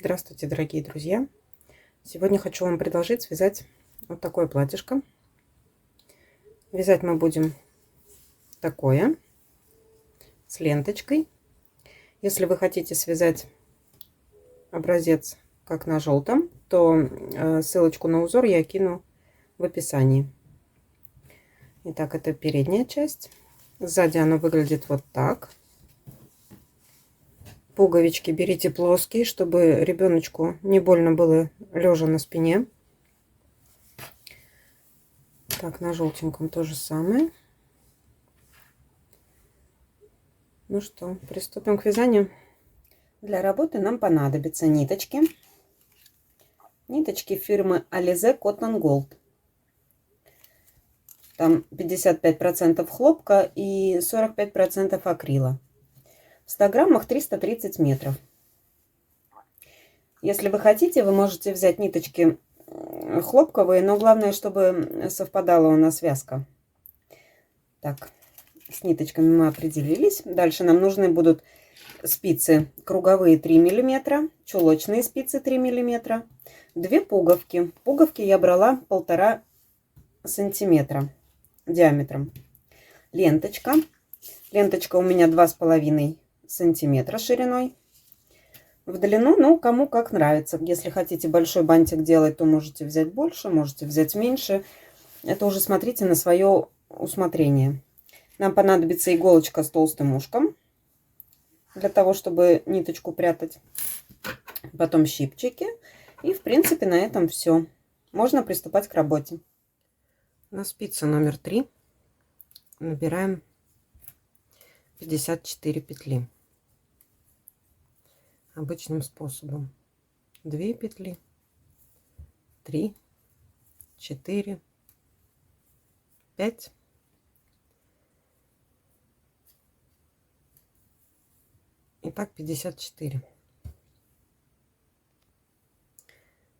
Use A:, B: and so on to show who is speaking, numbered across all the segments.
A: Здравствуйте, дорогие друзья! Сегодня хочу вам предложить связать вот такое платьишко. Вязать мы будем такое с ленточкой. Если вы хотите связать образец как на желтом, то ссылочку на узор я кину в описании. Итак, это передняя часть. Сзади оно выглядит вот так. Пуговички берите плоские, чтобы ребеночку не больно было лежа на спине. Так, на желтеньком то же самое. Ну что, приступим к вязанию. Для работы нам понадобятся ниточки. Ниточки фирмы Alize Cotton Gold. Там 55% хлопка и 45% акрила. В 100 граммах 330 метров. Если вы хотите, вы можете взять ниточки хлопковые, но главное, чтобы совпадала у нас вязка. Так, с ниточками мы определились. Дальше нам нужны будут спицы круговые 3 мм, чулочные спицы 3 мм, 2 пуговки. Пуговки я брала 1,5 сантиметра диаметром. Ленточка. Ленточка у меня 2,5 сантиметра шириной. В длину, ну, кому как нравится. Если хотите большой бантик делать, то можете взять больше, можете взять меньше. Это уже смотрите на свое усмотрение. Нам понадобится иголочка с толстым ушком для того, чтобы ниточку прятать. Потом щипчики. И, в принципе, на этом все. Можно приступать к работе. На спицу номер 3 набираем 54 петли. Обычным способом. 2 петли, 3, 4, 5. Итак, 54.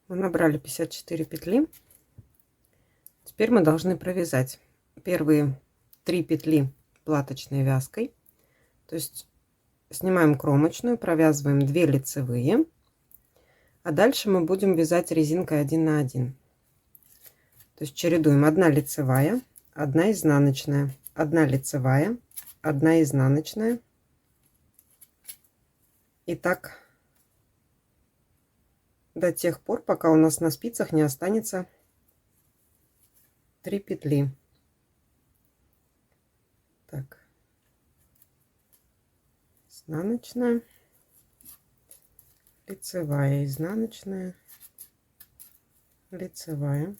A: Мы набрали 54 петли. Теперь мы должны провязать первые 3 петли платочной вязкой. То есть снимаем кромочную, провязываем 2 лицевые, а дальше мы будем вязать резинкой 1 на 1. То есть чередуем 1 лицевая, 1 изнаночная, 1 лицевая, 1 изнаночная. И так до тех пор, пока у нас на спицах не останется 3 петли. Так, изнаночная, лицевая, изнаночная, лицевая.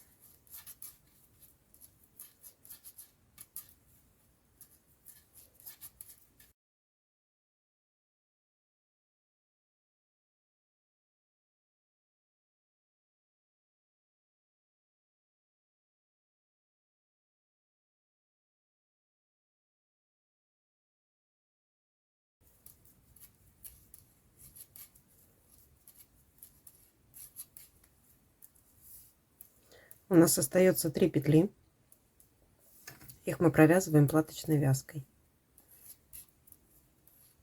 A: У нас остается 3 петли. Их мы провязываем платочной вязкой.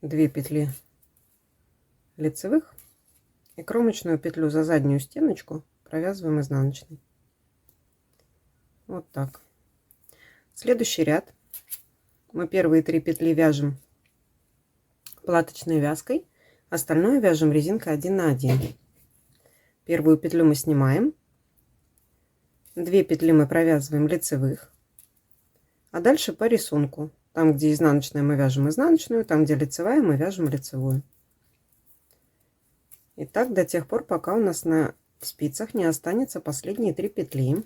A: 2 петли лицевых и кромочную петлю за заднюю стеночку провязываем изнаночной. Вот так. Следующий ряд мы первые 3 петли вяжем платочной вязкой, остальное вяжем резинкой 1 на 1. Первую петлю мы снимаем, 2 петли мы провязываем лицевых, а дальше по рисунку. Там, где изнаночная, мы вяжем изнаночную, там, где лицевая, мы вяжем лицевую. И так до тех пор, пока у нас на спицах не останется последние 3 петли.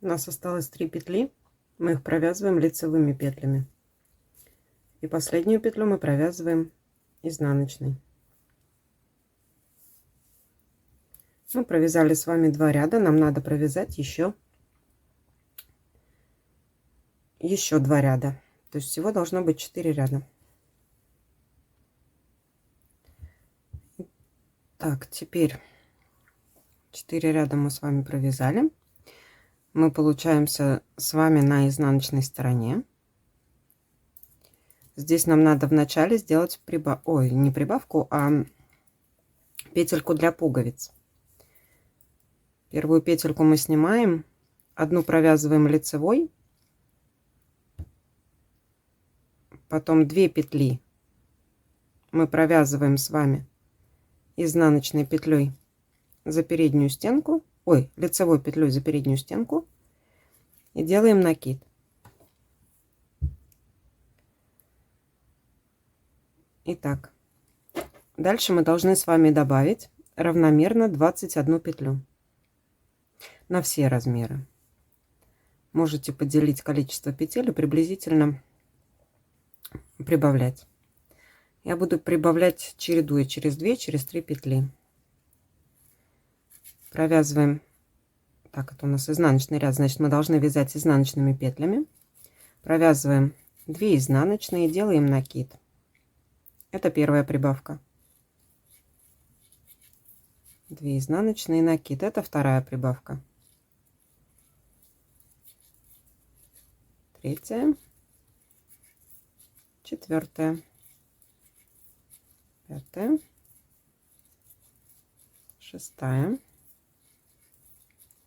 A: У нас осталось 3 петли, мы их провязываем лицевыми петлями. И последнюю петлю мы провязываем изнаночной. Мы провязали с вами 2 ряда, нам надо провязать еще 2 ряда. То есть всего должно быть 4 ряда. Так, теперь 4 ряда мы с вами провязали. Мы получаемся с вами на изнаночной стороне. Здесь нам надо вначале сделать не прибавку, а петельку для пуговиц. Первую петельку мы снимаем, одну провязываем лицевой, потом 2 петли мы провязываем с вами изнаночной петлей за переднюю стенку, лицевой петлей за переднюю стенку, и делаем накид. Итак, дальше мы должны с вами добавить равномерно 21 петлю на все размеры. Можете поделить количество петель и приблизительно прибавлять. Я буду прибавлять, чередуя через 2, через 3 петли. Провязываем. Так, это у нас изнаночный ряд, значит, мы должны вязать изнаночными петлями. Провязываем 2 изнаночные, делаем накид. Это первая прибавка. 2 изнаночные, накид. Это вторая прибавка. Третья. Четвертая. Пятая. Шестая.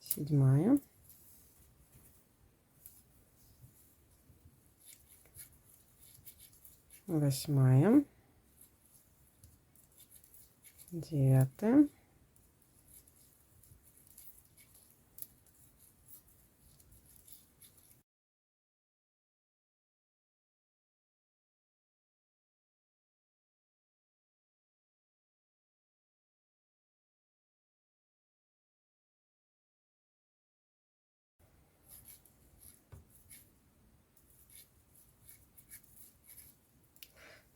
A: Седьмая. Восьмая. Девятая.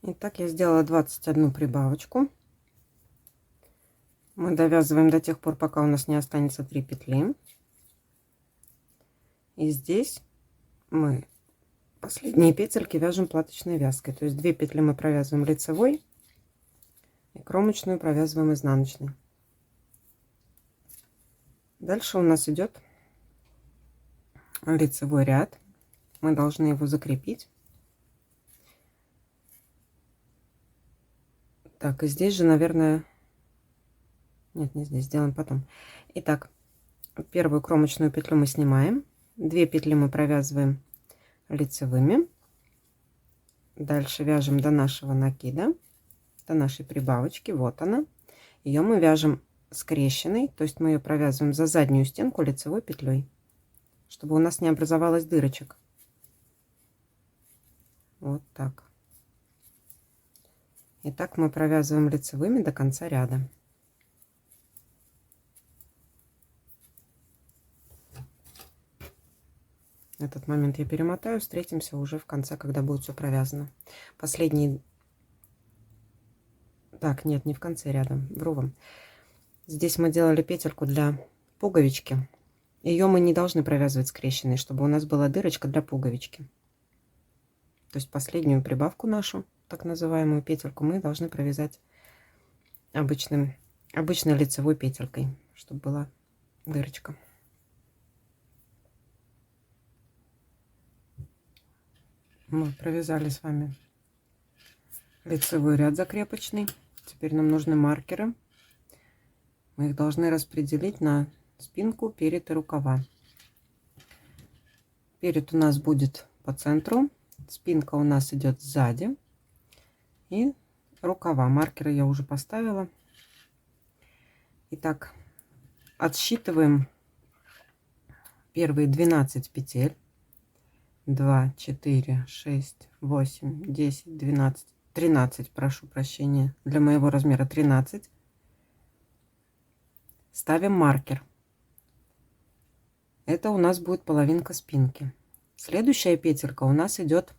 A: Итак, я сделала 21 прибавочку. Мы довязываем до тех пор, пока у нас не останется 3 петли. И здесь мы последние петельки вяжем платочной вязкой. То есть 2 петли мы провязываем лицевой и кромочную провязываем изнаночной. Дальше у нас идет лицевой ряд. Мы должны его закрепить. Так, и здесь же, наверное... Нет, не здесь, сделаем потом. Итак, первую кромочную петлю мы снимаем. 2 петли мы провязываем лицевыми. Дальше вяжем до нашего накида, до нашей прибавочки. Вот она. Ее мы вяжем скрещенной, то есть мы ее провязываем за заднюю стенку лицевой петлей, чтобы у нас не образовалось дырочек. Вот так. И так мы провязываем лицевыми до конца ряда. Этот момент я перемотаю, встретимся уже в конце, когда будет все провязано. Последний... Так, нет, не в конце ряда, вру вам. Здесь мы делали петельку для пуговички. Ее мы не должны провязывать скрещенной, чтобы у нас была дырочка для пуговички. То есть последнюю прибавку нашу, так называемую петельку, мы должны провязать обычной лицевой петелькой, чтобы была дырочка. Мы провязали с вами лицевой ряд закрепочный. Теперь нам нужны маркеры. Мы их должны распределить на спинку, перед и рукава. Перед у нас будет по центру, спинка у нас идет сзади, и рукава. Маркеры я уже поставила. Итак, отсчитываем первые 12 петель. 2, 4, 6, 8, 10, 12, 13, прошу прощения, для моего размера 13. Ставим маркер. Это у нас будет половинка спинки. Следующая петелька у нас идет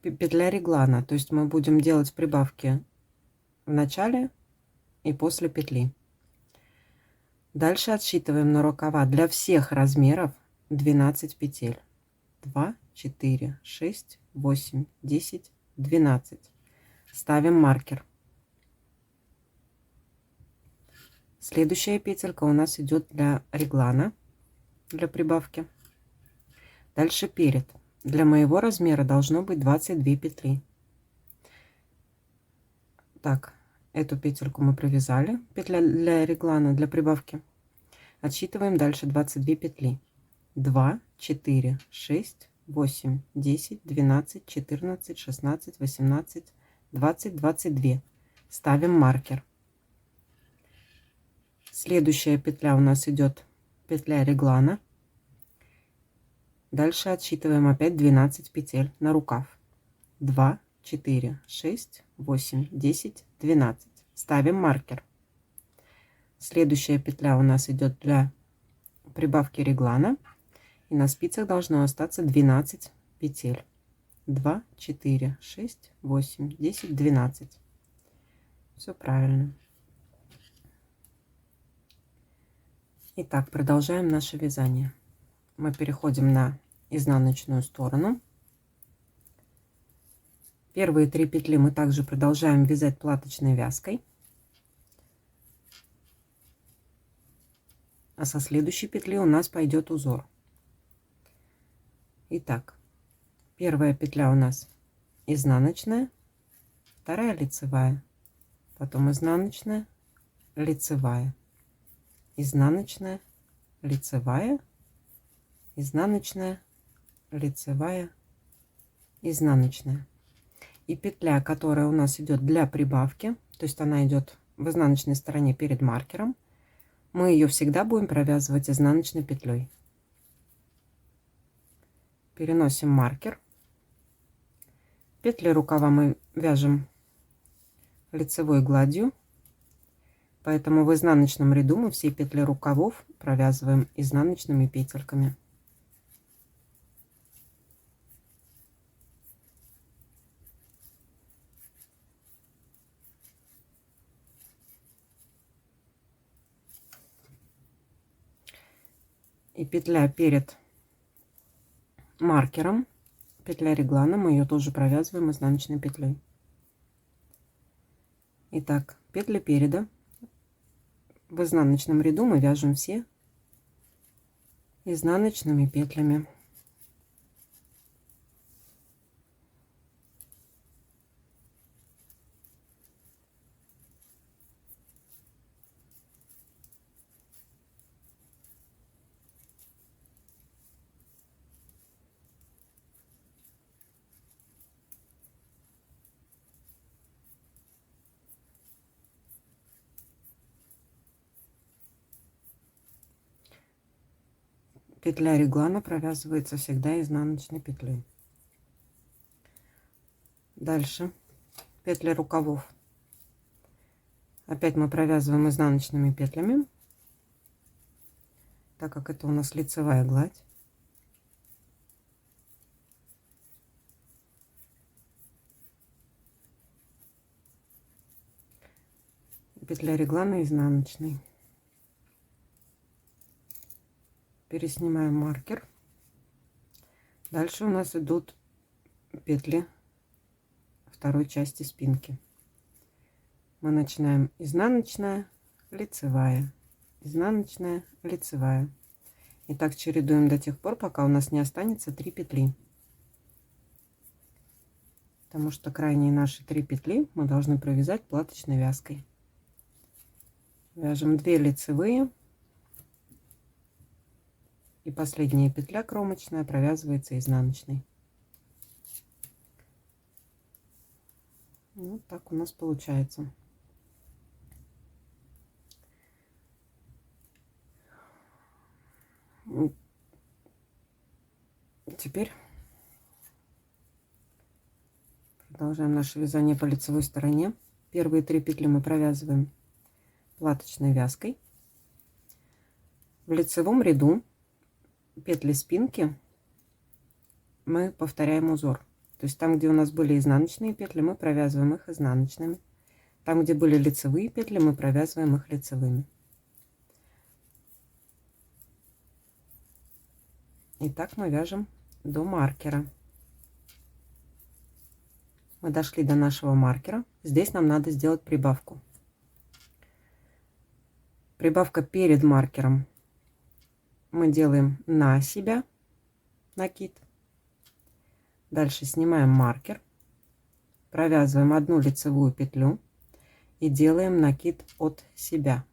A: петля реглана, то есть мы будем делать прибавки в начале и после петли. Дальше отсчитываем на рукава для всех размеров 12 петель. 2, 4, 6, 8, 10, 12. Ставим маркер. Следующая петелька у нас идет для реглана, для прибавки. Дальше перед. Для моего размера должно быть 22 петли. Так, эту петельку мы провязали. Петля для реглана, для прибавки. Отсчитываем дальше 22 петли. 2, 4, 6, 8, 10, 12, 14, 16, 18, 20, 22. Ставим маркер. Следующая петля у нас идет петля реглана. Дальше отсчитываем опять 12 петель на рукав. 2, 4, 6, 8, 10, 12. Ставим маркер. Следующая петля у нас идет для прибавки реглана. И на спицах должно остаться 12 петель. 2, 4, 6, 8, 10, 12. Все правильно. Итак, продолжаем наше вязание. Мы переходим на изнаночную сторону. Первые 3 петли мы также продолжаем вязать платочной вязкой. А со следующей петли у нас пойдет узор. Итак, первая петля у нас изнаночная, вторая лицевая, потом изнаночная, лицевая, изнаночная, лицевая, изнаночная, лицевая, изнаночная. И петля, которая у нас идет для прибавки, то есть она идет в изнаночной стороне перед маркером, мы ее всегда будем провязывать изнаночной петлей. Переносим маркер. Петли рукава мы вяжем лицевой гладью, поэтому в изнаночном ряду мы все петли рукавов провязываем изнаночными петельками. И петля перед маркером, петля реглана, мы ее тоже провязываем изнаночной петлей. Итак, петли переда в изнаночном ряду мы вяжем все изнаночными петлями. Петля реглана провязывается всегда изнаночной петлей. Дальше петли рукавов. Опять мы провязываем изнаночными петлями, так как это у нас лицевая гладь. Петля реглана изнаночной. Переснимаем маркер. Дальше у нас идут петли второй части спинки. Мы начинаем изнаночная, лицевая, изнаночная, лицевая. И так чередуем до тех пор, пока у нас не останется 3 петли. Потому что крайние наши 3 петли мы должны провязать платочной вязкой. Вяжем 2 лицевые. И последняя петля кромочная провязывается изнаночной. Вот так у нас получается. Теперь продолжаем наше вязание по лицевой стороне. Первые 3 петли мы провязываем платочной вязкой. В лицевом ряду петли спинки мы повторяем узор. То есть там, где у нас были изнаночные петли, мы провязываем их изнаночными. Там, где были лицевые петли, мы провязываем их лицевыми. И так мы вяжем до маркера. Мы дошли до нашего маркера. Здесь нам надо сделать прибавку. Прибавка перед маркером. Мы делаем на себя накид. Дальше снимаем маркер, провязываем одну лицевую петлю и делаем накид от себя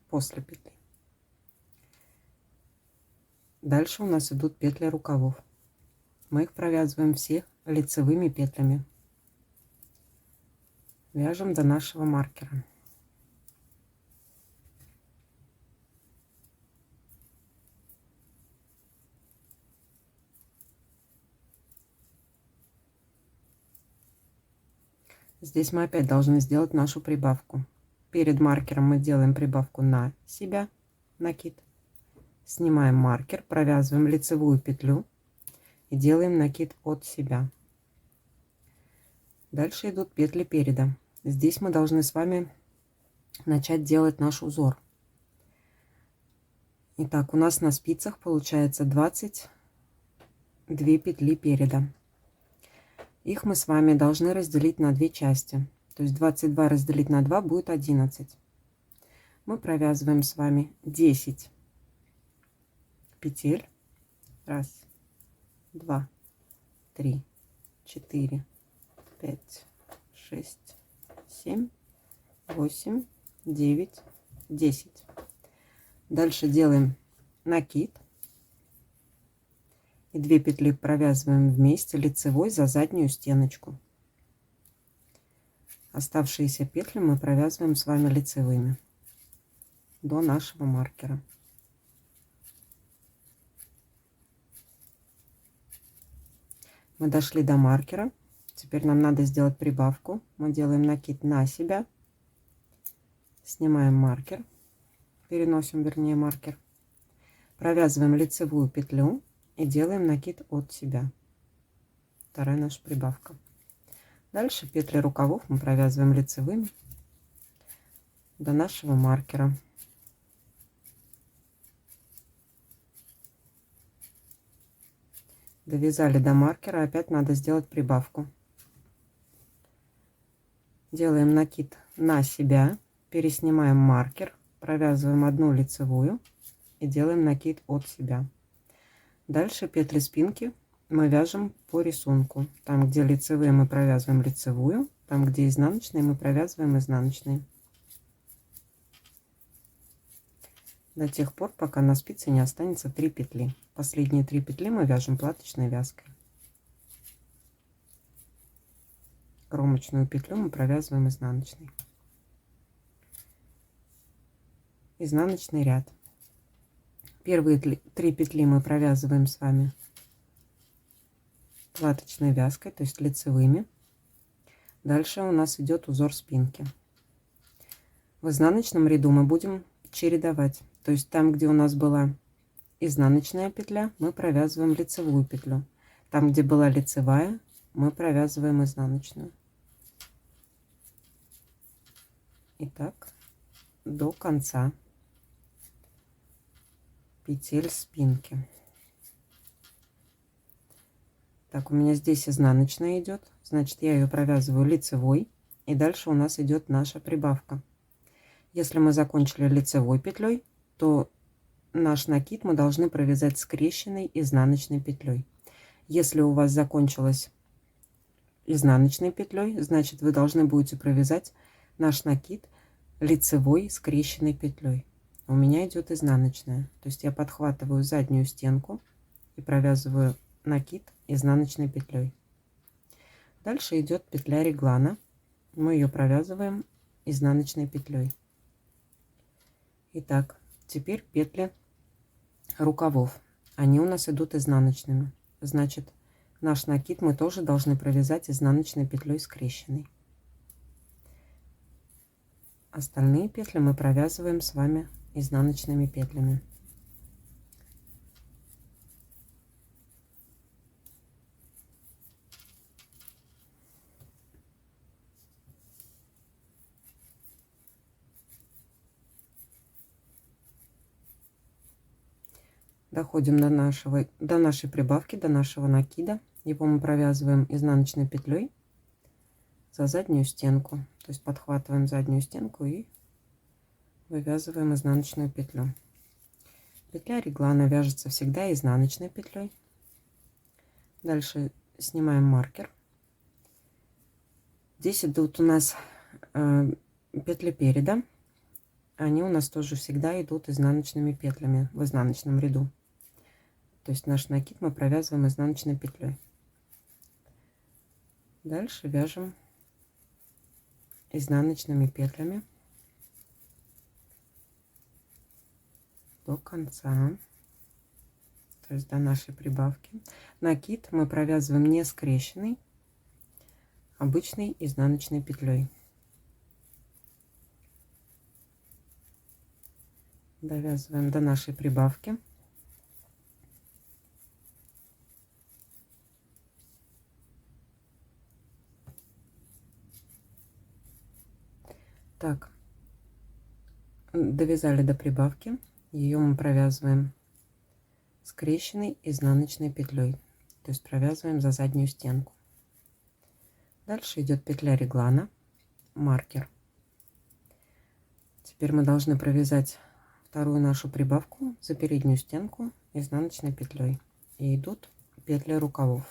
A: после петли. Дальше у нас идут петли рукавов. Мы их провязываем все лицевыми петлями. Вяжем до нашего маркера. Здесь мы опять должны сделать нашу прибавку. Перед маркером мы делаем прибавку на себя, накид. Снимаем маркер, провязываем лицевую петлю и делаем накид от себя. Дальше идут петли переда. Здесь мы должны с вами начать делать наш узор. Итак, у нас на спицах получается 22 петли переда. Их мы с вами должны разделить на две части. То есть 22 разделить на 2 будет 11. Мы провязываем с вами 10 петель. 1, 2, 3, 4, 5, 6, 7, 8, 9, 10. Дальше делаем накид. И 2 петли провязываем вместе лицевой за заднюю стеночку. Оставшиеся петли мы провязываем с вами лицевыми до нашего маркера. Мы дошли до маркера. Теперь нам надо сделать прибавку. Мы делаем накид на себя. Снимаем маркер. Переносим, вернее, маркер. Провязываем лицевую петлю. И делаем накид от себя. Вторая наша прибавка. Дальше петли рукавов мы провязываем лицевыми до нашего маркера. Довязали до маркера, опять надо сделать прибавку. Делаем накид на себя, переснимаем маркер, провязываем одну лицевую и делаем накид от себя. Дальше петли спинки мы вяжем по рисунку. Там, где лицевые, мы провязываем лицевую. Там, где изнаночные, мы провязываем изнаночные. До тех пор, пока на спице не останется 3 петли. Последние 3 петли мы вяжем платочной вязкой. Кромочную петлю мы провязываем изнаночной. Изнаночный ряд. Первые 3 петли мы провязываем с вами платочной вязкой, то есть лицевыми. Дальше у нас идет узор спинки. В изнаночном ряду мы будем чередовать. То есть там, где у нас была изнаночная петля, мы провязываем лицевую петлю. Там, где была лицевая, мы провязываем изнаночную. Итак, до конца петель спинки. Так, у меня здесь изнаночная идет, значит, я ее провязываю лицевой, и дальше у нас идет наша прибавка. Если мы закончили лицевой петлей, то наш накид мы должны провязать скрещенной изнаночной петлей. Если у вас закончилась изнаночной петлей, значит, вы должны будете провязать наш накид лицевой скрещенной петлей. У меня идет изнаночная, то есть я подхватываю заднюю стенку и провязываю накид изнаночной петлей. Дальше идет петля реглана, мы ее провязываем изнаночной петлей. Итак, теперь петли рукавов, они у нас идут изнаночными, значит, наш накид мы тоже должны провязать изнаночной петлей скрещенной. Остальные петли мы провязываем с вами изнаночными петлями. Доходим до нашей прибавки, до нашего накида. Его мы провязываем изнаночной петлей за заднюю стенку. То есть подхватываем заднюю стенку и вывязываем изнаночную петлю. Петля реглана вяжется всегда изнаночной петлей. Дальше снимаем маркер. Здесь идут у нас петли переда. Они у нас тоже всегда идут изнаночными петлями в изнаночном ряду. То есть наш накид мы провязываем изнаночной петлей. Дальше вяжем изнаночными петлями до конца, то есть до нашей прибавки. Накид мы провязываем не скрещенный, обычной изнаночной петлей. Довязываем до нашей прибавки. Так, довязали до прибавки. Ее мы провязываем скрещенной изнаночной петлей, то есть провязываем за заднюю стенку. Дальше идет петля реглана, маркер. Теперь мы должны провязать вторую нашу прибавку за переднюю стенку изнаночной петлей. И идут петли рукавов,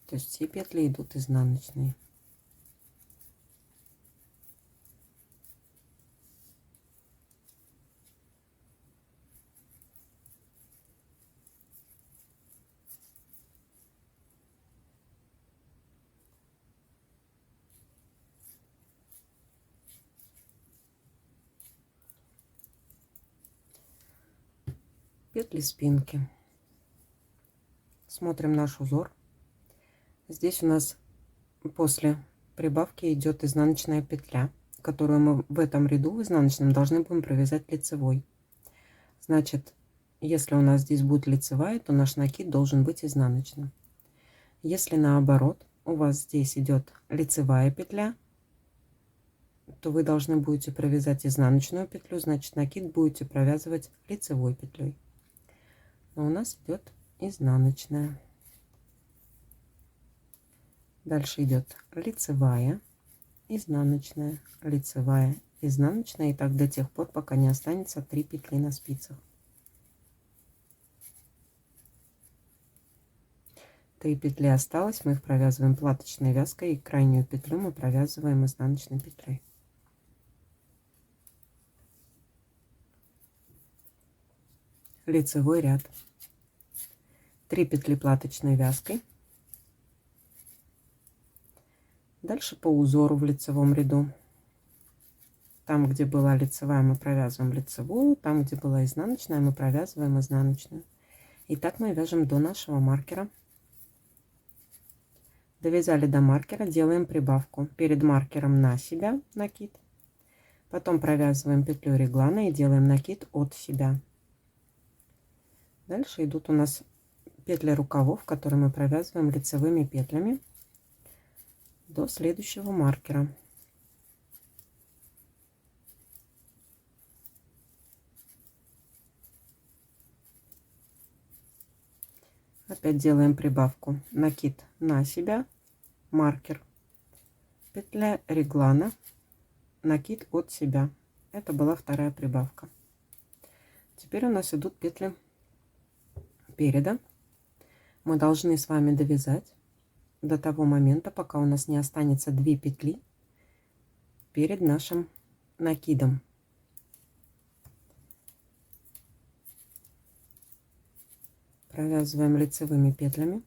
A: то есть все петли идут изнаночные. Петли спинки. Смотрим наш узор. Здесь у нас после прибавки идет изнаночная петля, которую мы в этом ряду в изнаночном должны будем провязать лицевой. Значит, если у нас здесь будет лицевая, то наш накид должен быть изнаночным. Если наоборот, у вас здесь идет лицевая петля, то вы должны будете провязать изнаночную петлю, значит накид будете провязывать лицевой петлей. Но у нас идет изнаночная. Дальше идет лицевая, изнаночная, лицевая, изнаночная. И так до тех пор, пока не останется 3 петли на спицах. 3 петли осталось, мы их провязываем платочной вязкой, и крайнюю петлю мы провязываем изнаночной петлей. Лицевой ряд. 3 петли платочной вязкой. Дальше по узору в лицевом ряду. Там, где была лицевая, мы провязываем лицевую. Там, где была изнаночная, мы провязываем изнаночную. И так мы вяжем до нашего маркера. Довязали до маркера, делаем прибавку. Перед маркером на себя накид. Потом провязываем петлю реглана и делаем накид от себя. Дальше идут у нас петли рукавов, которые мы провязываем лицевыми петлями до следующего маркера. Опять делаем прибавку. Накид на себя, маркер, петля реглана, накид от себя. Это была вторая прибавка. Теперь у нас идут петли переда. Мы должны с вами довязать до того момента, пока у нас не останется 2 петли перед нашим накидом. Провязываем лицевыми петлями.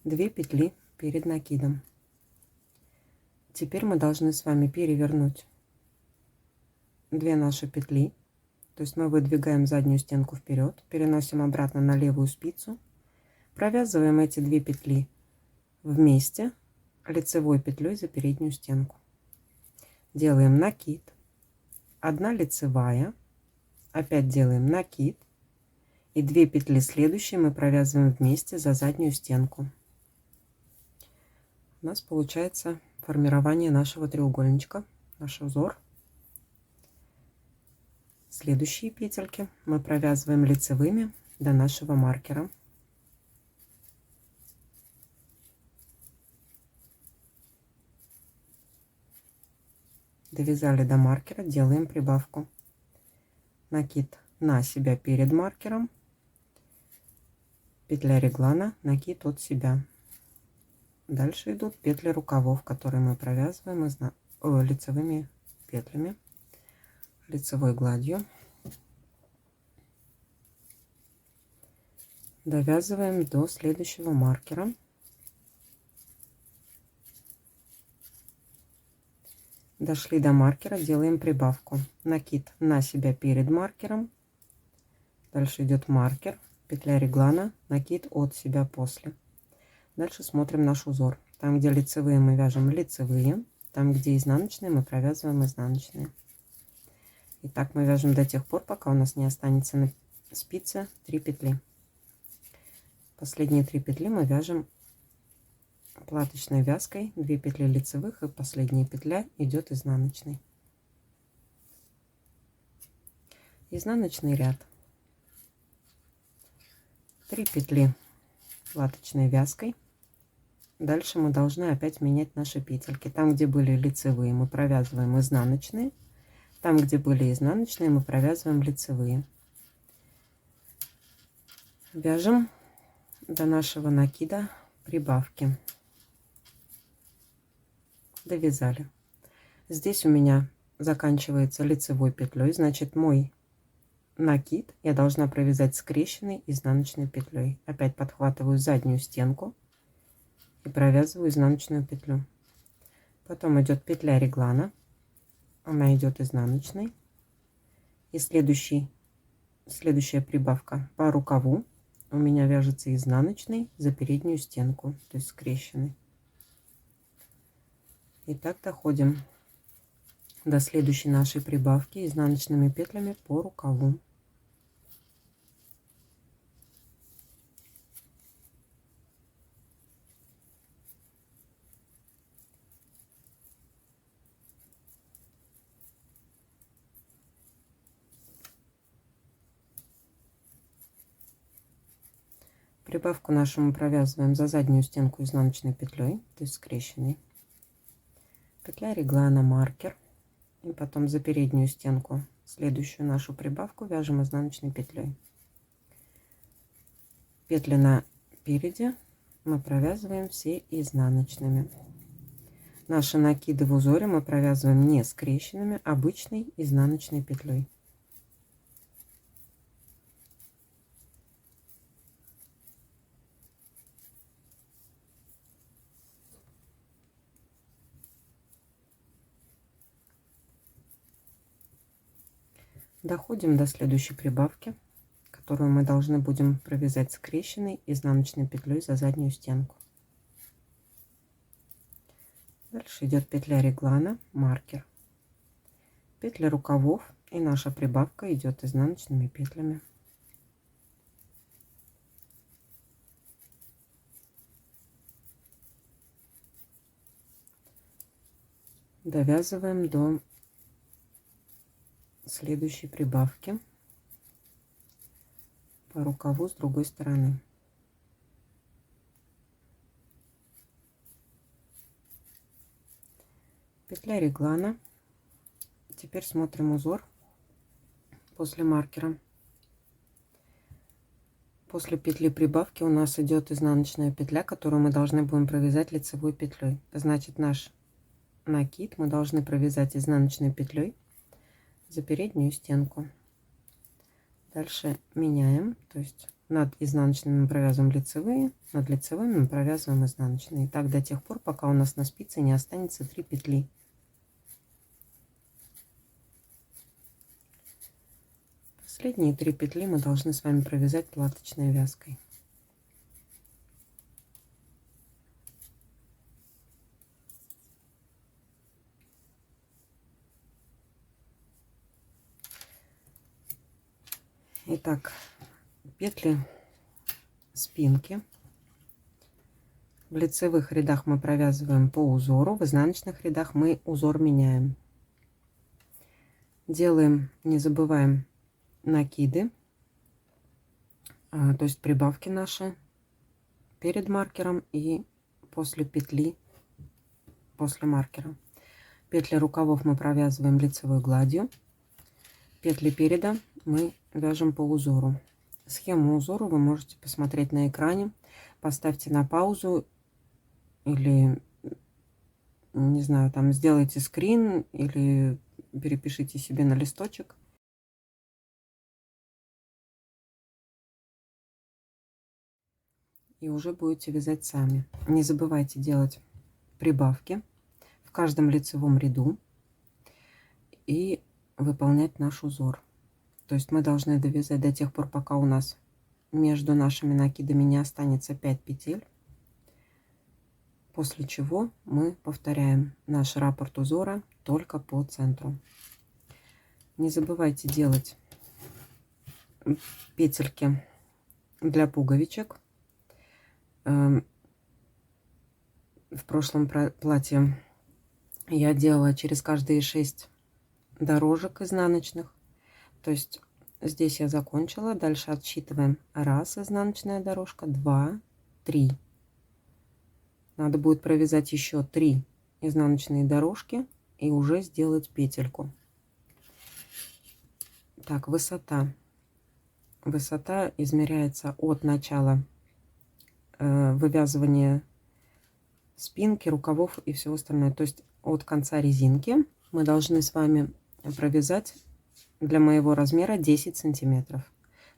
A: Две петли перед накидом. Теперь мы должны с вами перевернуть 2 наши петли. То есть мы выдвигаем заднюю стенку вперед, переносим обратно на левую спицу, провязываем эти 2 петли вместе лицевой петлей за переднюю стенку. Делаем накид, 1 лицевая, опять делаем накид, и 2 петли следующие мы провязываем вместе за заднюю стенку. У нас получается формирование нашего треугольничка, наш узор. Следующие петельки мы провязываем лицевыми до нашего маркера. Довязали до маркера, делаем прибавку. Накид на себя перед маркером, петля реглана, накид от себя. Дальше идут петли рукавов, которые мы провязываем лицевыми петлями, лицевой гладью. Довязываем до следующего маркера. Дошли до маркера, делаем прибавку. Накид на себя перед маркером. Дальше идет маркер, петля реглана, накид от себя после. Дальше смотрим наш узор. Там, где лицевые, мы вяжем лицевые. Там, где изнаночные, мы провязываем изнаночные. И так мы вяжем до тех пор, пока у нас не останется на спице 3 петли. Последние 3 петли мы вяжем платочной вязкой, 2 петли лицевых, и последняя петля идет изнаночной. Изнаночный ряд. 3 петли платочной вязкой. Дальше мы должны опять менять наши петельки. Там, где были лицевые, мы провязываем изнаночные. Там, где были изнаночные, мы провязываем лицевые. Вяжем до нашего накида прибавки. Довязали. Здесь у меня заканчивается лицевой петлей, значит мой накид я должна провязать скрещенной изнаночной петлей. Опять подхватываю заднюю стенку и провязываю изнаночную петлю. Потом идет петля реглана, она идет изнаночной, и следующая прибавка по рукаву у меня вяжется изнаночной за переднюю стенку, то есть скрещенной. И так доходим до следующей нашей прибавки изнаночными петлями по рукаву. Прибавку нашу мы провязываем за заднюю стенку изнаночной петлей, то есть скрещенной. Петля реглана, маркер, и потом за переднюю стенку следующую нашу прибавку вяжем изнаночной петлей. Петли на переде мы провязываем все изнаночными. Наши накиды в узоре мы провязываем не скрещенными, обычной изнаночной петлей. Доходим до следующей прибавки, которую мы должны будем провязать скрещенной изнаночной петлей за заднюю стенку. Дальше идет петля реглана, маркер, петли рукавов, и наша прибавка идет изнаночными петлями. Довязываем до следующей прибавки по рукаву с другой стороны. Петля реглана. Теперь смотрим узор после маркера. После петли прибавки у нас идет изнаночная петля, которую мы должны будем провязать лицевой петлей. Значит, наш накид мы должны провязать изнаночной петлей за переднюю стенку. Дальше меняем, то есть над изнаночными мы провязываем лицевые, над лицевыми мы провязываем изнаночные. И так до тех пор, пока у нас на спице не останется 3 петли. Последние 3 петли мы должны с вами провязать платочной вязкой. Итак, петли спинки В лицевых рядах мы провязываем по узору, в изнаночных рядах мы узор меняем. Делаем, не забываем, накиды, то есть прибавки наши перед маркером и после петли, после маркера. Петли рукавов мы провязываем лицевой гладью. Петли переда мы вяжем по узору. Схему узора вы можете посмотреть на экране. Поставьте на паузу или, не знаю, там сделайте скрин или перепишите себе на листочек. И уже будете вязать сами. Не забывайте делать прибавки в каждом лицевом ряду и выполнять наш узор. То есть мы должны довязать до тех пор, пока у нас между нашими накидами не останется 5 петель. После чего мы повторяем наш раппорт узора только по центру. Не забывайте делать петельки для пуговичек. В прошлом платье я делала через каждые 6 дорожек изнаночных. То есть здесь я закончила. Дальше отсчитываем. 1 изнаночная дорожка, 2, 3. Надо будет провязать еще 3 изнаночные дорожки и уже сделать петельку. Так, высота. Высота измеряется от начала вывязывания спинки, рукавов и всего остального. То есть от конца резинки мы должны с вами провязать для моего размера 10 сантиметров.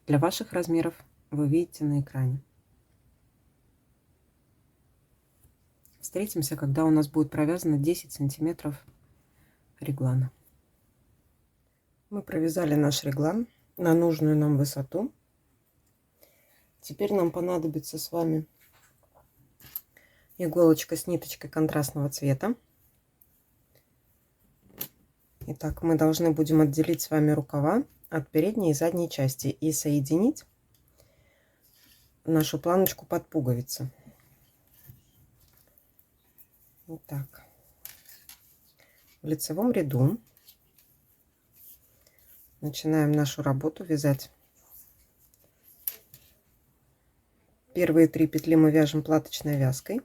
A: Для ваших размеров вы видите на экране. Встретимся, когда у нас будет провязано 10 сантиметров реглана. Мы провязали наш реглан на нужную нам высоту. Теперь нам понадобится с вами иголочка с ниточкой контрастного цвета. Итак, мы должны будем отделить с вами рукава от передней и задней части и соединить нашу планочку под пуговицы. Итак, в лицевом ряду начинаем нашу работу вязать. Первые 3 петли мы вяжем платочной вязкой.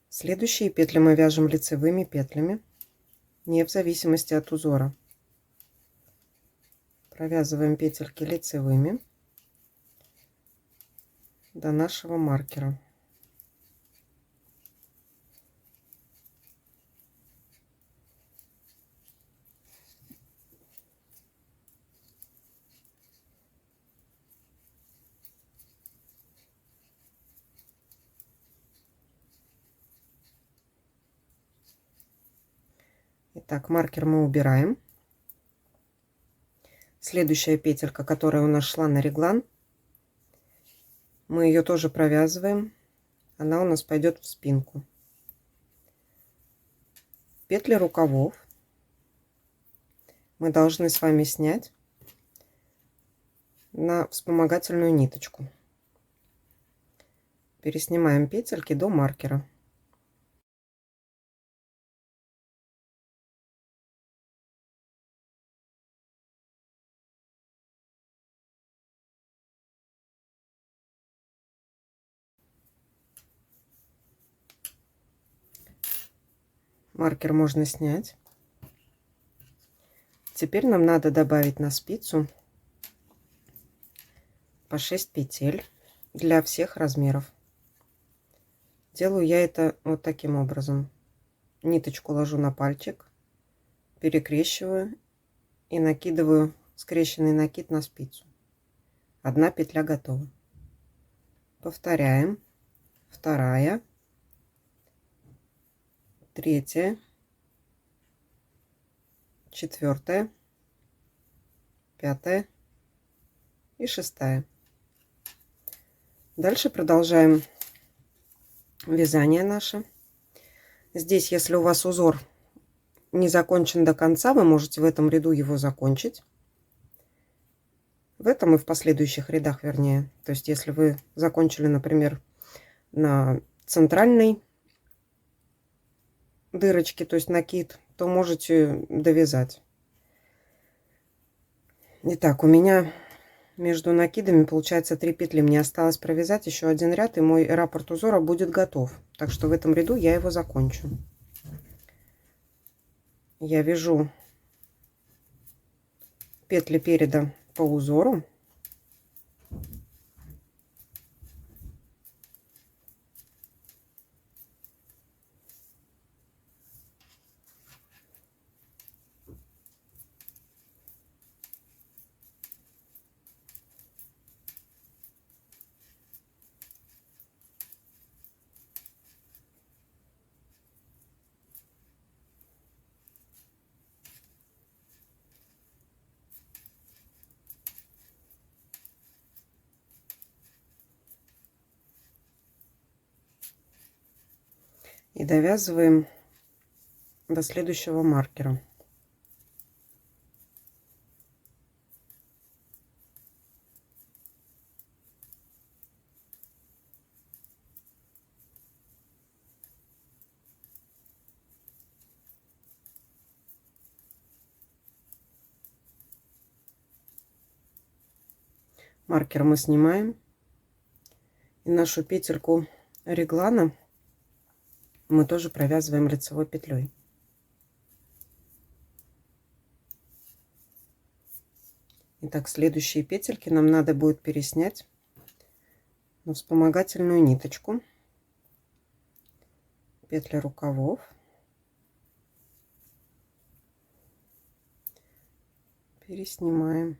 A: Следующие петли мы вяжем лицевыми петлями, не в зависимости от узора. Провязываем петельки лицевыми до нашего маркера. Итак, маркер мы убираем. Следующая петелька, которая у нас шла на реглан, мы ее тоже провязываем. Она у нас пойдет в спинку. Петли рукавов мы должны с вами снять на вспомогательную ниточку. Переснимаем петельки до маркера. Маркер можно снять. Теперь нам надо добавить на спицу по 6 петель для всех размеров. Делаю я это вот таким образом. Ниточку ложу на пальчик, перекрещиваю и накидываю скрещенный накид на спицу. 1 петля готова. Повторяем. 2, 3, 4, 5 и 6. Дальше продолжаем вязание наше. Здесь, если у вас узор не закончен до конца, вы можете в этом ряду его закончить. в этом и в последующих рядах, вернее. То есть, если вы закончили, например, на центральной дырочке, то есть накид, то можете довязать. Итак, у меня между накидами получается 3 петли. Мне осталось провязать еще один ряд, и мой раппорт узора будет готов. Так что в этом ряду я его закончу. Я вяжу петли переда по узору. И довязываем до следующего маркера. Маркер мы снимаем. И нашу петельку реглана мы тоже провязываем лицевой петлей. Итак, следующие петельки нам надо будет переснять на вспомогательную ниточку, петли рукавов, переснимаем.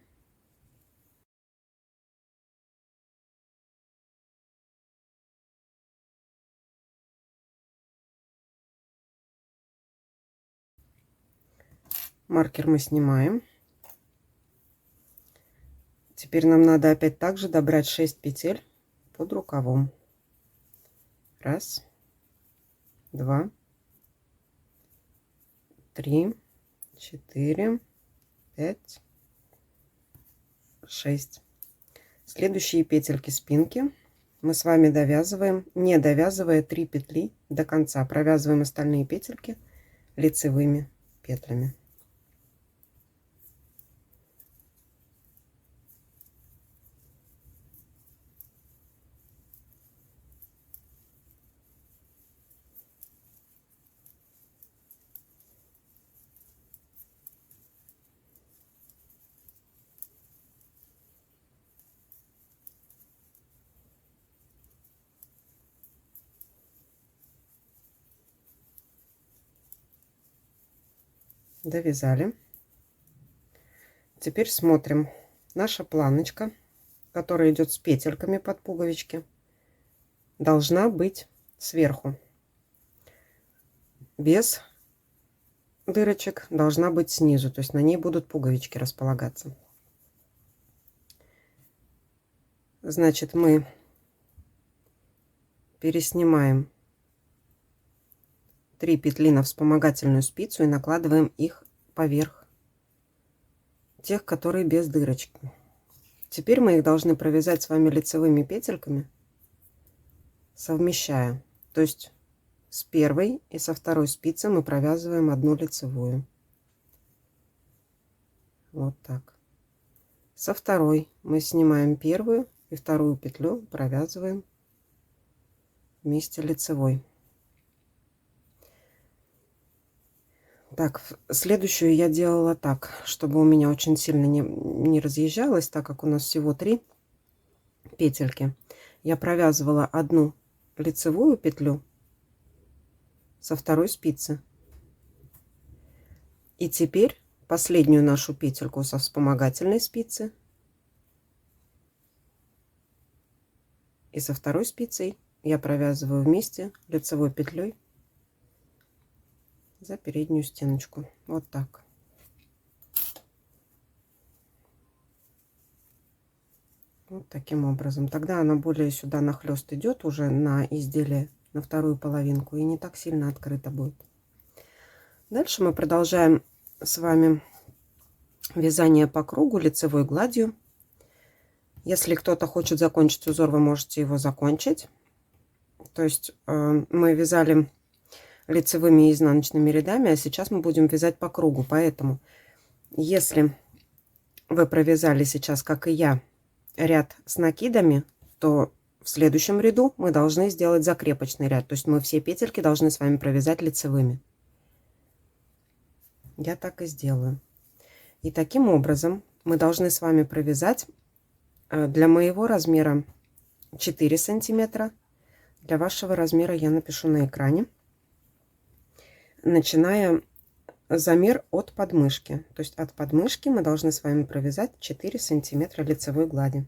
A: Маркер мы снимаем. Теперь нам надо опять также добрать 6 петель под рукавом. 1, 2, 3, 4, 5, 6. Следующие петельки спинки мы с вами довязываем, не довязывая 3 петли до конца. Провязываем остальные петельки лицевыми петлями. Довязали. Теперь смотрим. Наша планочка, которая идет с петельками под пуговички, должна быть сверху. Без дырочек должна быть снизу, то есть на ней будут пуговички располагаться. Значит, мы переснимаем 3 петли на вспомогательную спицу и накладываем их поверх тех, которые без дырочки. Теперь мы их должны провязать с вами лицевыми петельками, совмещая. То есть с первой и со второй спицы мы провязываем одну лицевую. Вот так. Со второй мы снимаем первую и вторую петлю, провязываем вместе лицевой. Так, следующую я делала так, чтобы у меня очень сильно не разъезжалось, так как у нас всего 3 петельки. Я провязывала одну лицевую петлю со второй спицы. И теперь последнюю нашу петельку со вспомогательной спицы и со второй спицей я провязываю вместе лицевой петлей за переднюю стеночку. Вот так. Вот таким образом. Тогда она более сюда нахлест идет уже на изделие, на вторую половинку, и не так сильно открыто будет. Дальше мы продолжаем с вами вязание по кругу лицевой гладью. Если кто-то хочет закончить узор, вы можете его закончить. То есть мы вязали лицевыми и изнаночными рядами, а сейчас мы будем вязать по кругу. Поэтому, если вы провязали сейчас, как и я, ряд с накидами, то в следующем ряду мы должны сделать закрепочный ряд. То есть мы все петельки должны с вами провязать лицевыми. Я так и сделаю. И таким образом мы должны с вами провязать для моего размера 4 сантиметра. Для вашего размера я напишу на экране. Начиная замер от подмышки. То есть от подмышки мы должны с вами провязать 4 сантиметра лицевой глади.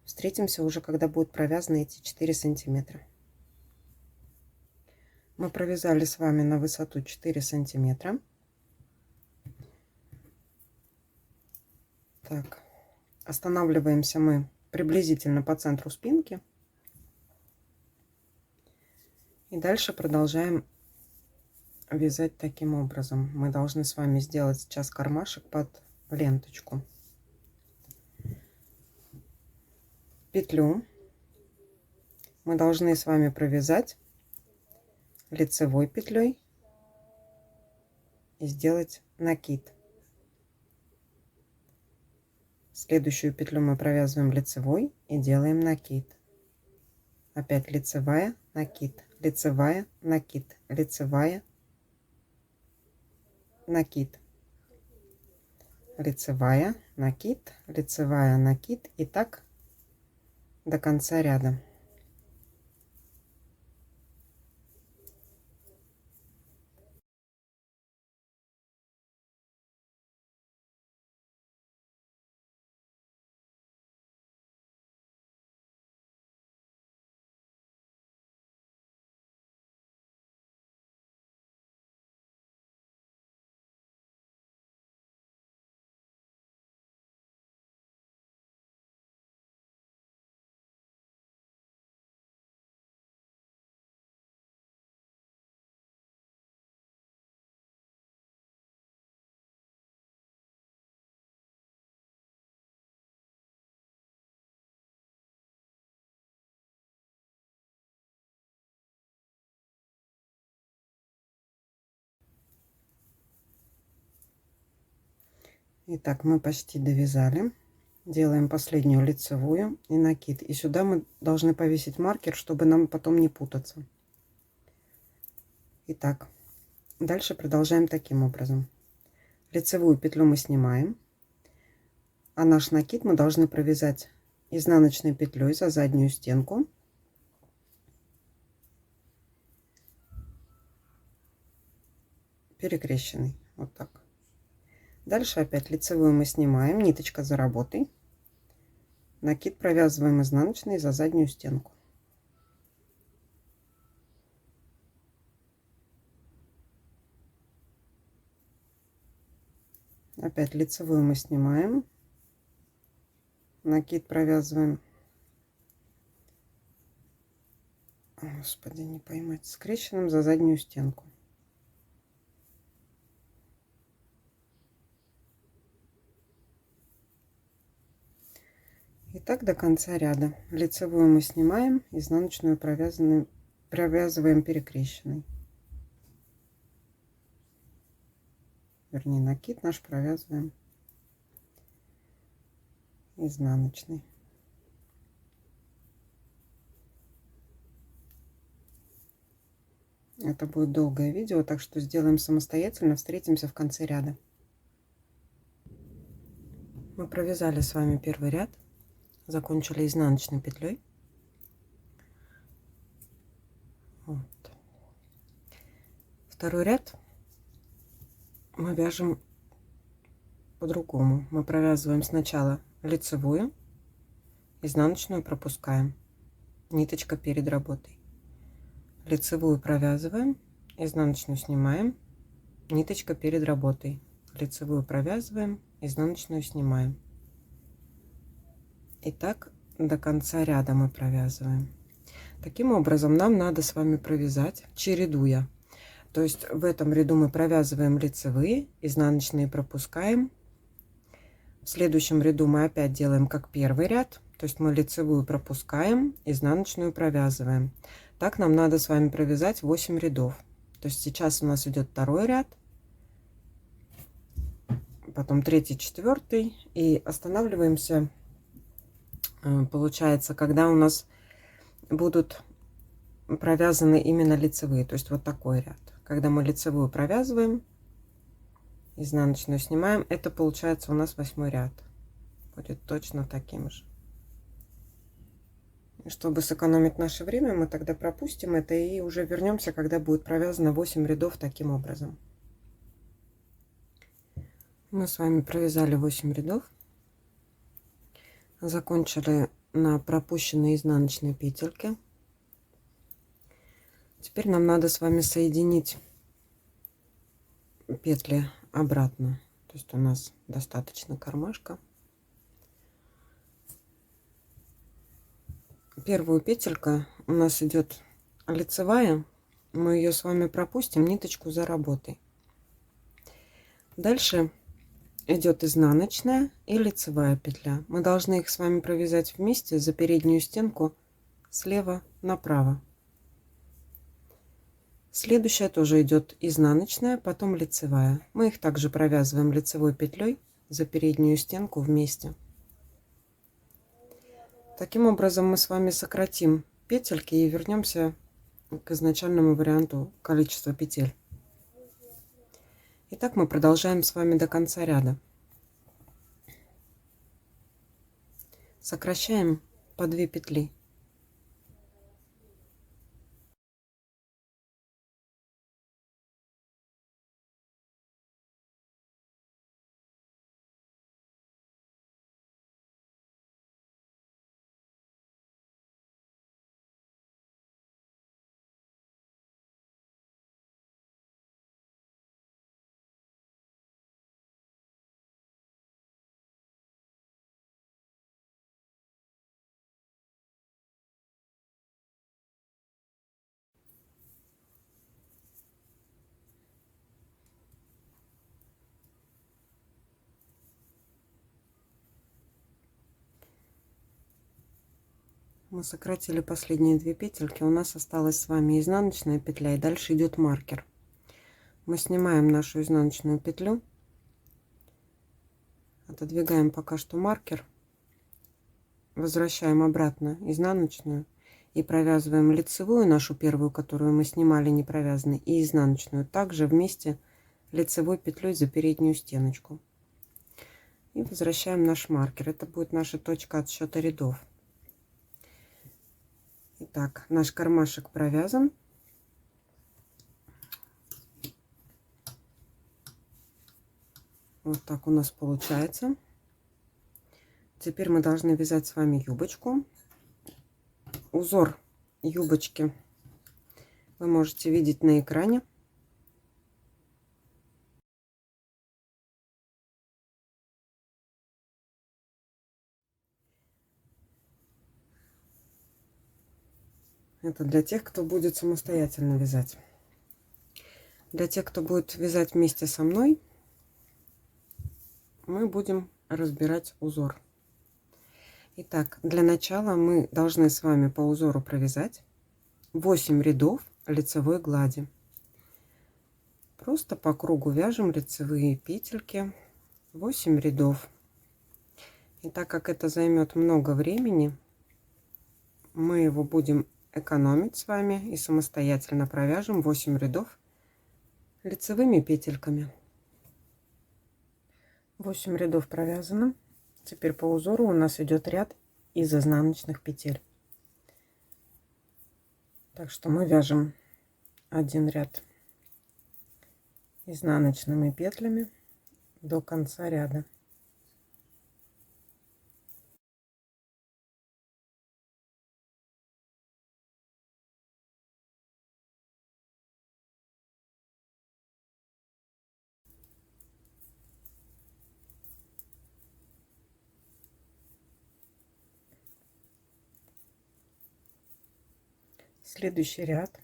A: Встретимся уже, когда будут провязаны эти 4 сантиметра. Мы провязали с вами на высоту 4 сантиметра. Так, останавливаемся мы приблизительно по центру спинки. И дальше продолжаем вязать таким образом. Мы должны с вами сделать сейчас кармашек под ленточку. Петлю мы должны с вами провязать лицевой петлей и сделать накид. Следующую петлю мы провязываем лицевой и делаем накид. Опять лицевая, накид, лицевая, накид, лицевая, накид, лицевая, накид, лицевая, накид, и так до конца ряда. Итак, мы почти довязали. Делаем последнюю лицевую и накид. И сюда мы должны повесить маркер, чтобы нам потом не путаться. Итак, дальше продолжаем таким образом. Лицевую петлю мы снимаем, а наш накид мы должны провязать изнаночной петлей за заднюю стенку. Перекрещенный. Вот так. Дальше опять лицевую мы снимаем, ниточка за работой. Накид провязываем изнаночной за заднюю стенку. Опять лицевую мы снимаем, накид провязываем, господи, не поймать, скрещенным за заднюю стенку. И так до конца ряда. Лицевую мы снимаем, изнаночную провязываем перекрещенной. Вернее, накид наш провязываем изнаночной. Это будет долгое видео, так что сделаем самостоятельно. Встретимся в конце ряда. Мы провязали с вами первый ряд, закончили изнаночной петлей. Вот. Второй ряд мы вяжем по-другому. Мы провязываем сначала лицевую, изнаночную пропускаем, ниточка перед работой. Лицевую провязываем, изнаночную снимаем, ниточка перед работой. Лицевую провязываем, изнаночную снимаем. И так до конца ряда мы провязываем. Таким образом нам надо с вами провязать, чередуя. То есть в этом ряду мы провязываем лицевые, изнаночные пропускаем, В следующем ряду мы опять делаем как первый ряд, то есть мы лицевую пропускаем, изнаночную провязываем. Так нам надо с вами провязать 8 рядов. То есть сейчас у нас идет второй ряд, потом третий, четвертый, и останавливаемся, получается, когда у нас будут провязаны именно лицевые, то есть вот такой ряд. Когда мы лицевую провязываем, изнаночную снимаем, это получается у нас 8 ряд. Будет точно таким же. Чтобы сэкономить наше время, мы тогда пропустим это и уже вернемся, когда будет провязано 8 рядов таким образом. Мы с вами провязали 8 рядов, закончили на пропущенной изнаночной петельке. Теперь нам надо с вами соединить петли обратно, то есть у нас достаточно кармашка. Первую петелька у нас идет лицевая, мы ее с вами пропустим, ниточку за работой. Дальше идет изнаночная и лицевая петля. Мы должны их с вами провязать вместе за переднюю стенку слева направо. Следующая тоже идет изнаночная, потом лицевая. Мы их также провязываем лицевой петлей за переднюю стенку вместе. Таким образом мы с вами сократим петельки и вернемся к изначальному варианту количества петель. Итак, мы продолжаем с вами до конца ряда. Сокращаем по 2 петли. Мы сократили последние 2 петельки, у нас осталась с вами изнаночная петля, и дальше идет маркер. Мы снимаем нашу изнаночную петлю, отодвигаем пока что маркер, возвращаем обратно изнаночную и провязываем лицевую, нашу первую, которую мы снимали не провязанной, и изнаночную также вместе лицевой петлей за переднюю стеночку. И возвращаем наш маркер. Это будет наша точка отсчета рядов. Итак, наш кармашек провязан. Вот так у нас получается. Теперь мы должны вязать с вами юбочку. Узор юбочки вы можете видеть на экране. Это для тех, кто будет самостоятельно вязать. Для тех, кто будет вязать вместе со мной, мы будем разбирать узор. Итак, для начала мы должны с вами по узору провязать 8 рядов лицевой глади. Просто по кругу вяжем лицевые петельки, 8 рядов. И так как это займет много времени, мы его будем экономить с вами и самостоятельно провяжем 8 рядов лицевыми петельками. 8 рядов провязано. Теперь по узору у нас идет ряд из изнаночных петель. Так что мы вяжем один ряд изнаночными петлями до конца ряда. Следующий ряд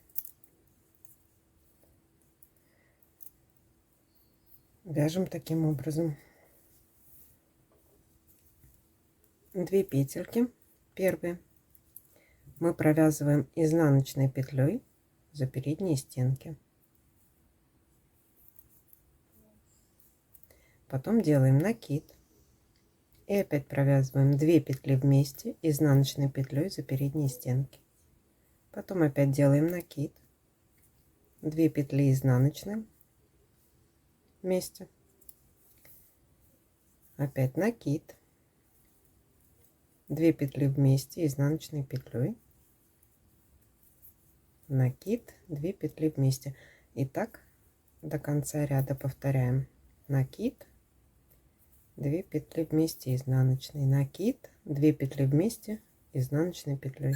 A: вяжем таким образом. 2 петельки первые мы провязываем изнаночной петлей за передние стенки. Потом делаем накид и опять провязываем 2 петли вместе изнаночной петлей за передние стенки. Потом опять делаем накид, 2 петли изнаночной вместе, опять накид, 2 петли вместе изнаночной петлей, накид, 2 петли вместе. И так до конца ряда повторяем: накид, 2 петли вместе изнаночной, накид, 2 петли вместе изнаночной петлей.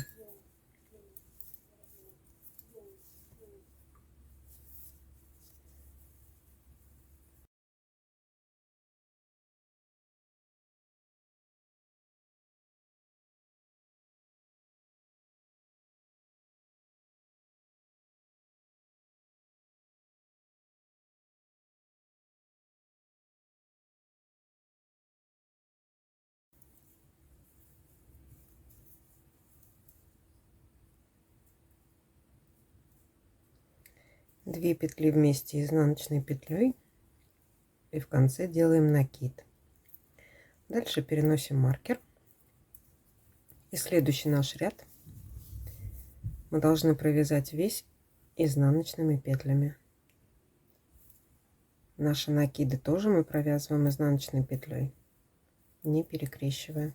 A: Две петли вместе изнаночной петлей и в конце делаем накид. Дальше переносим маркер, и следующий наш ряд мы должны провязать весь изнаночными петлями. Наши накиды тоже мы провязываем изнаночной петлей, не перекрещивая.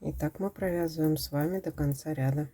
A: И так мы провязываем с вами до конца ряда.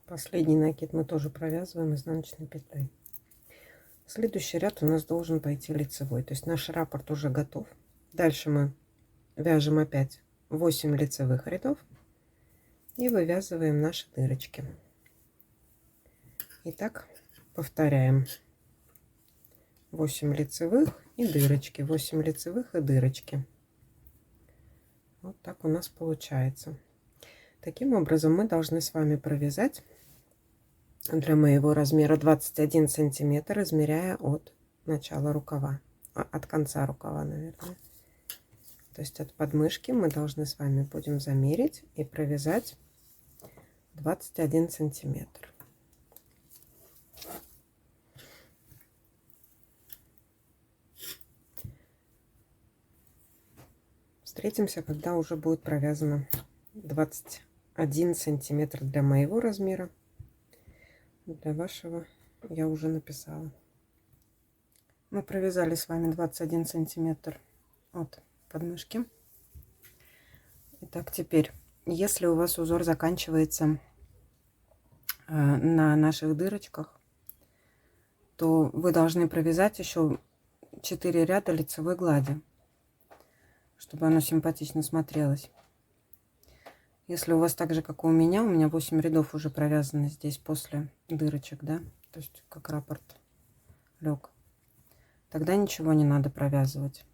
A: Последний накид мы тоже провязываем изнаночной петлей. Следующий ряд у нас должен пойти лицевой, то есть наш раппорт уже готов. Дальше мы вяжем опять 8 лицевых рядов и вывязываем наши дырочки. Итак, повторяем: 8 лицевых и дырочки, 8 лицевых и дырочки. Вот так у нас получается. Таким образом мы должны с вами провязать для моего размера 21 сантиметр, измеряя от начала рукава, от конца рукава, наверное. То есть от подмышки мы должны с вами будем замерить и провязать 21 сантиметр. Встретимся, когда уже будет провязано 21 сантиметр для моего размера. Для вашего я уже написала. Мы провязали с вами 21 сантиметр от подмышки. Итак, теперь, если у вас узор заканчивается на наших дырочках, то вы должны провязать еще 4 ряда лицевой глади, чтобы оно симпатично смотрелось. Если у вас так же, как и у меня 8 рядов уже провязаны здесь после дырочек, да, то есть как раппорт лег, тогда ничего не надо провязывать.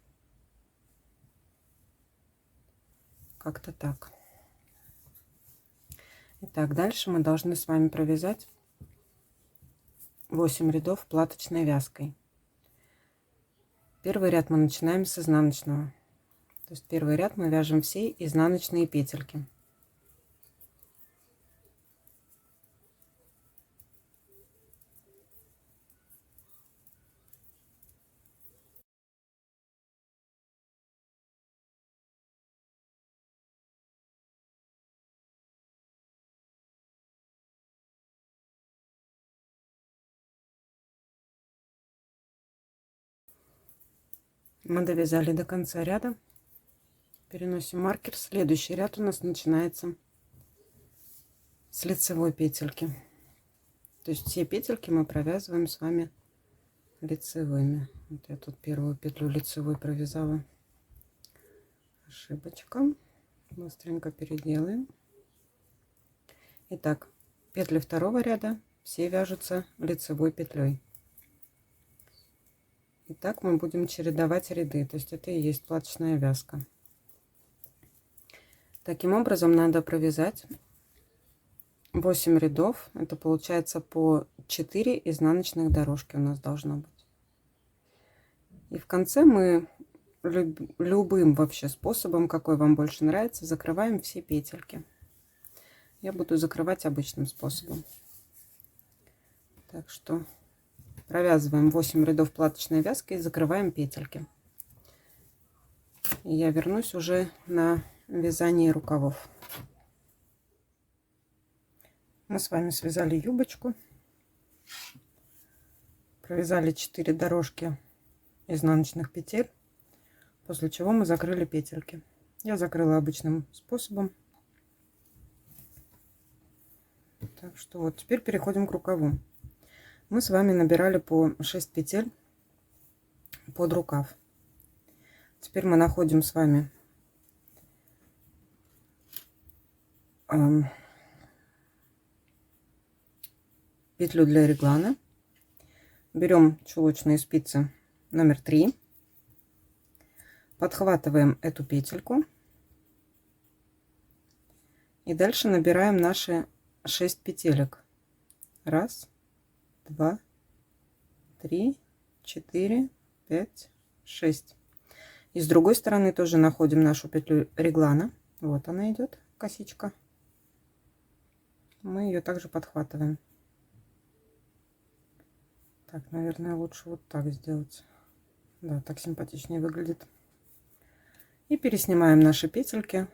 A: Как-то так. Итак, дальше мы должны с вами провязать 8 рядов платочной вязкой. Первый ряд мы начинаем с изнаночного. То есть первый ряд мы вяжем все изнаночные петельки. Мы довязали до конца ряда. Переносим маркер. Следующий ряд у нас начинается с лицевой петельки. То есть все петельки мы провязываем с вами лицевыми. Вот я тут первую петлю лицевой провязала. Ошибочка. Быстренько переделаем. Итак, петли второго ряда все вяжутся лицевой петлей. И так мы будем чередовать ряды, то есть это и есть платочная вязка. Таким образом надо провязать 8 рядов. Это получается по 4 изнаночных дорожки у нас должно быть. И в конце мы любым вообще способом, какой вам больше нравится, закрываем все петельки. Я буду закрывать обычным способом. Так что провязываем 8 рядов платочной вязки и закрываем петельки. И я вернусь уже на вязание рукавов. Мы с вами связали юбочку, провязали 4 дорожки изнаночных петель, после чего мы закрыли петельки. Я закрыла обычным способом. Так что вот теперь переходим к рукаву. Мы с вами набирали по 6 петель под рукав. Теперь мы находим с вами петлю для реглана, берем чулочные спицы номер 3, подхватываем эту петельку и дальше набираем наши 6 петелек. 1, 2, 3, 4, 5, 6. И с другой стороны тоже находим нашу петлю реглана. Вот она идет, косичка. Мы ее также подхватываем. Так, наверное, лучше вот так сделать. Да, так симпатичнее выглядит. И переснимаем наши петельки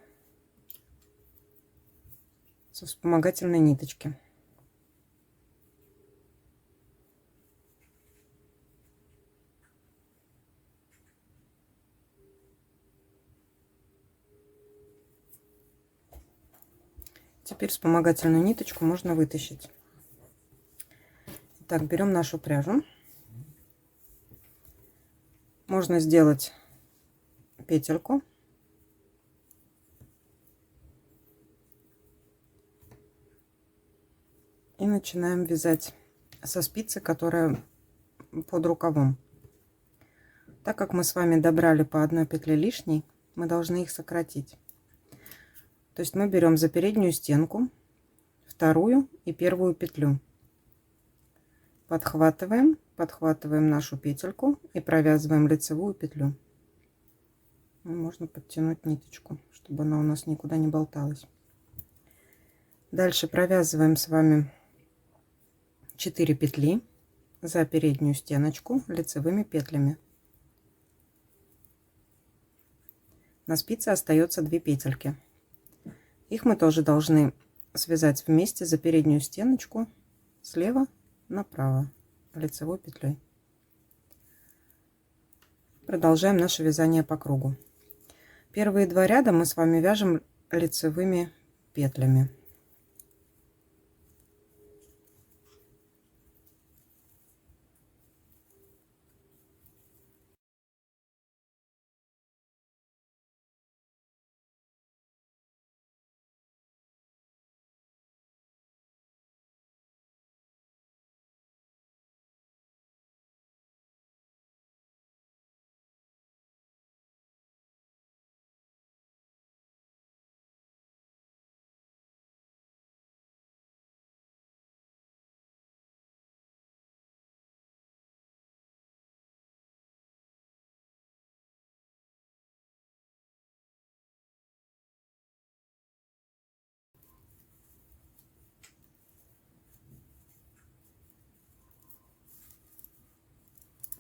A: со вспомогательной ниточки. Теперь вспомогательную ниточку можно вытащить. Так, берем нашу пряжу. Можно сделать петельку. И начинаем вязать со спицы, которая под рукавом. Так как мы с вами добрали по одной петле лишней, мы должны их сократить. То есть мы берем за переднюю стенку вторую и первую петлю. Подхватываем нашу петельку и провязываем лицевую петлю. Можно подтянуть ниточку, чтобы она у нас никуда не болталась. Дальше провязываем с вами 4 петли за переднюю стеночку лицевыми петлями. На спице остается 2 петельки. Их мы тоже должны связать вместе за переднюю стеночку слева направо лицевой петлей. Продолжаем наше вязание по кругу. Первые 2 ряда мы с вами вяжем лицевыми петлями.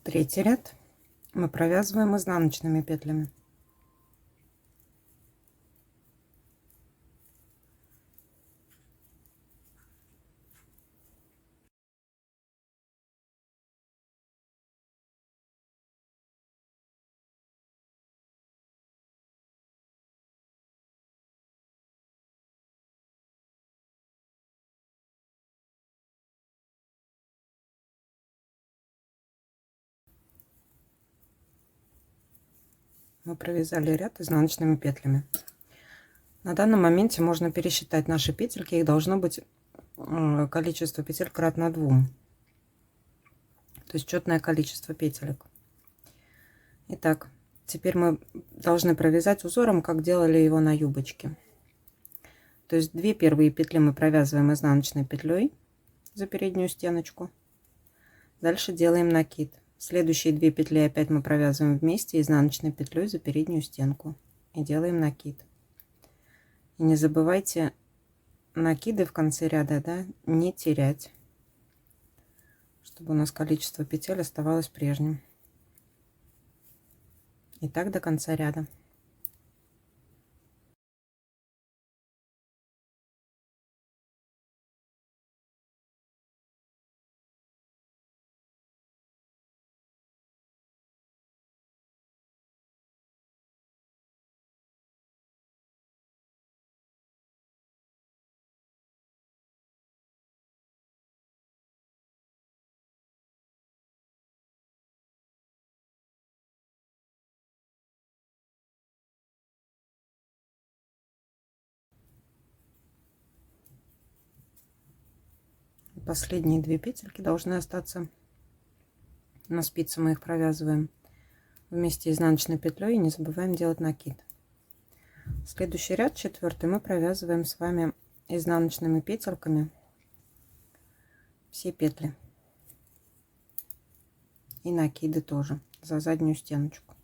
A: Третий ряд мы провязываем изнаночными петлями. мы провязали ряд изнаночными петлями. На данном моменте можно пересчитать наши петельки. Их должно быть количество петель кратно 2. То есть четное количество петелек. Итак, теперь мы должны провязать узором, как делали его на юбочке. То есть 2 первые петли мы провязываем изнаночной петлей за переднюю стеночку. Дальше делаем накид. Следующие 2 петли опять мы провязываем вместе изнаночной петлей за переднюю стенку и делаем накид. И не забывайте накиды в конце ряда, да, не терять, чтобы у нас количество петель оставалось прежним. И так до конца ряда. Последние 2 петельки должны остаться на спице. Мы их провязываем вместе изнаночной петлей и не забываем делать накид. Следующий ряд, 4, мы провязываем с вами изнаночными петельками все петли и накиды тоже за заднюю стеночку.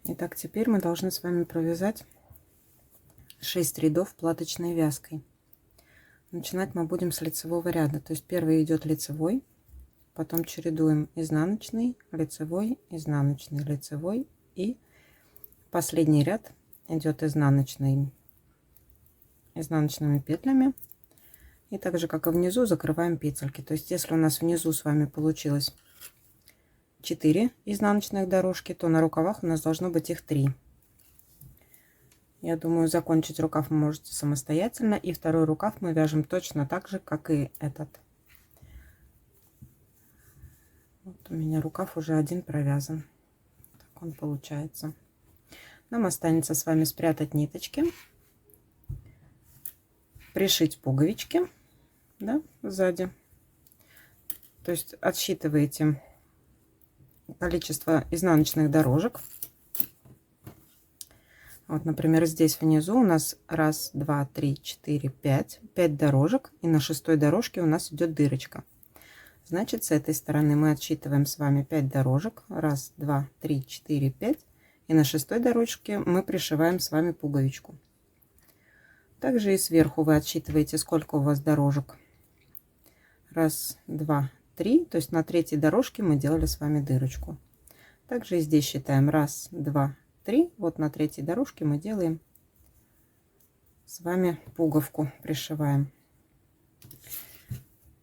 A: Итак, теперь мы должны с вами провязать 6 рядов платочной вязкой. Начинать мы будем с лицевого ряда. То есть первый идет лицевой, потом чередуем изнаночный, лицевой, изнаночный, лицевой, и последний ряд идет изнаночный, изнаночными петлями. И так же, как и внизу, закрываем петельки. То есть если у нас внизу с вами получилось 4 изнаночных дорожки, то на рукавах у нас должно быть их 3. Я думаю, закончить рукав вы можете самостоятельно. И второй рукав мы вяжем точно так же, как и этот. Вот у меня рукав уже один провязан. Так он получается. Нам останется с вами спрятать ниточки, пришить пуговички, да, сзади. То есть отсчитываете количество изнаночных дорожек. Вот, например, здесь внизу у нас 1, 2, 3, 4, 5 дорожек, и на 6 дорожке у нас идет дырочка. Значит, с этой стороны мы отсчитываем с вами 5 дорожек. 1, 2, 3, 4, 5. И на 6 дорожке мы пришиваем с вами пуговичку. Также и сверху вы отсчитываете, сколько у вас дорожек. 1, 2, 3. То есть на 3 дорожке мы делали с вами дырочку. Также и здесь считаем 1, 2, 3. Вот на 3 дорожке мы делаем с вами пуговку, пришиваем.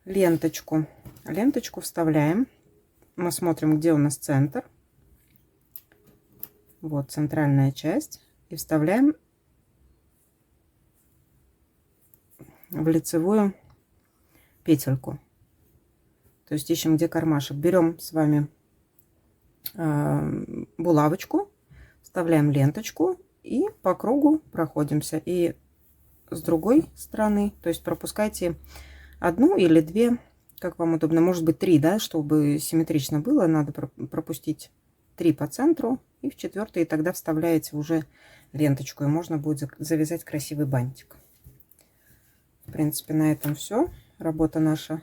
A: Ленточку вставляем. Мы смотрим, где у нас центр. Вот центральная часть. И вставляем в лицевую петельку. То есть ищем, где кармашек. Берем с вами булавочку, вставляем ленточку и по кругу проходимся. И с другой стороны, то есть пропускайте 1 или 2, как вам удобно, может быть 3, да, чтобы симметрично было, надо пропустить 3 по центру, и в 4 тогда вставляете уже ленточку, и можно будет завязать красивый бантик. В принципе, на этом все. Работа наша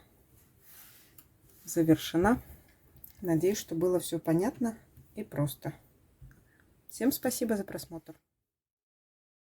A: завершена. Надеюсь, что было все понятно и просто. Всем спасибо за просмотр.